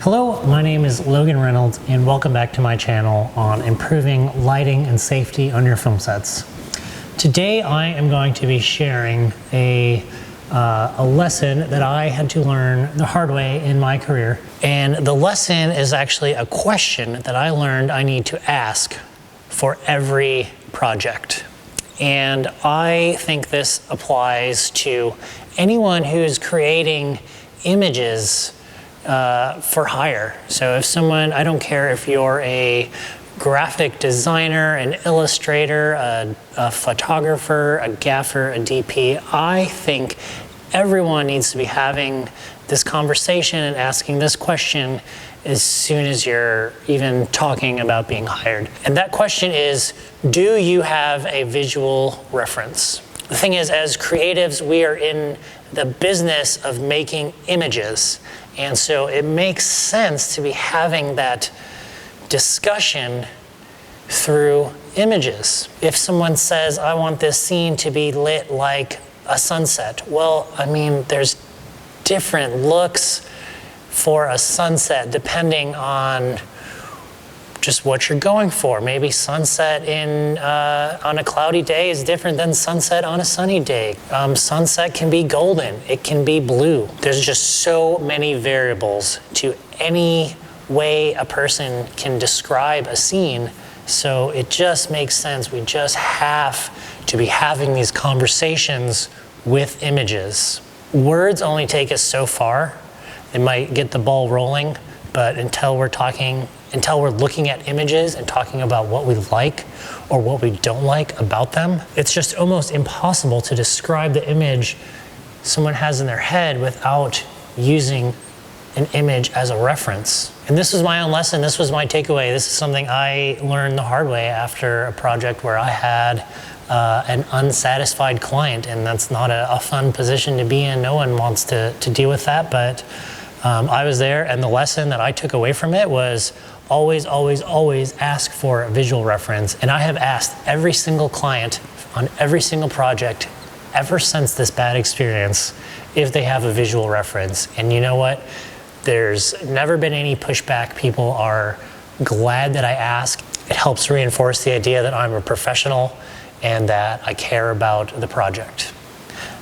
Hello, my name is Logan Reynolds and welcome back to my channel on improving lighting and safety on your film sets. Today I am going to be sharing a lesson that I had to learn the hard way in my career. And the lesson is actually a question that I learned I need to ask for every project. And I think this applies to anyone who's creating images for hire. So if someone, I don't care if you're a graphic designer, an illustrator, a photographer, a gaffer, a DP, I think everyone needs to be having this conversation and asking this question as soon as you're even talking about being hired. And that question is, do you have a visual reference? The thing is, as creatives, we are in the business of making images. And so it makes sense to be having that discussion through images. If someone says, I want this scene to be lit like a sunset, well, I mean, there's different looks for a sunset depending on just what you're going for. Maybe sunset on a cloudy day is different than sunset on a sunny day. Sunset can be golden, it can be blue. There's just so many variables to any way a person can describe a scene. So it just makes sense. We just have to be having these conversations with images. Words only take us so far. They might get the ball rolling, but until we're looking at images and talking about what we like or what we don't like about them, it's just almost impossible to describe the image someone has in their head without using an image as a reference. And this was my own lesson, this was my takeaway. This is something I learned the hard way after a project where I had an unsatisfied client, and that's not a fun position to be in. No one wants to deal with that, but I was there, and the lesson that I took away from it was always, always, always ask for a visual reference. And I have asked every single client on every single project ever since this bad experience if they have a visual reference. And you know what? There's never been any pushback. People are glad that I ask. It helps reinforce the idea that I'm a professional and that I care about the project.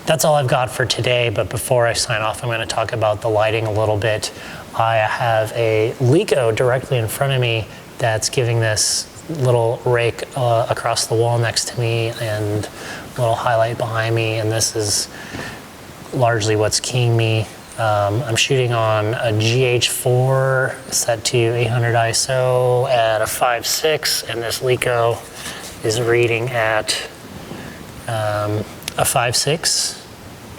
That's all I've got for today, but before I sign off, I'm going to talk about the lighting a little bit. I have a Leco directly in front of me that's giving this little rake across the wall next to me and a little highlight behind me, and this is largely what's keying me. I'm shooting on a GH4 set to 800 ISO at a 5.6, and this Leco is reading at a 5.6,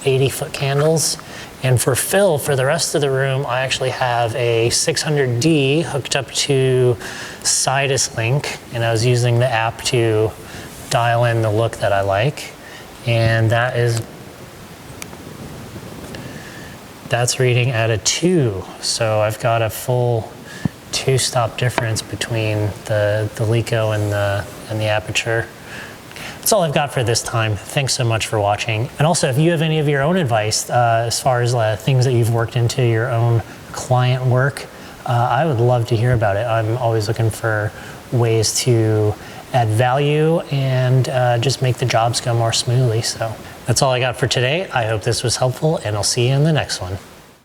80-foot candles. And for fill, for the rest of the room, I actually have a 600D hooked up to Sidus Link, and I was using the app to dial in the look that I like. And that's reading at a 2. So I've got a full 2-stop difference between the Leco and the aperture. That's all I've got for this time. Thanks so much for watching. And also, if you have any of your own advice as far as things that you've worked into your own client work, I would love to hear about it. I'm always looking for ways to add value and just make the jobs go more smoothly. So that's all I got for today. I hope this was helpful, and I'll see you in the next one.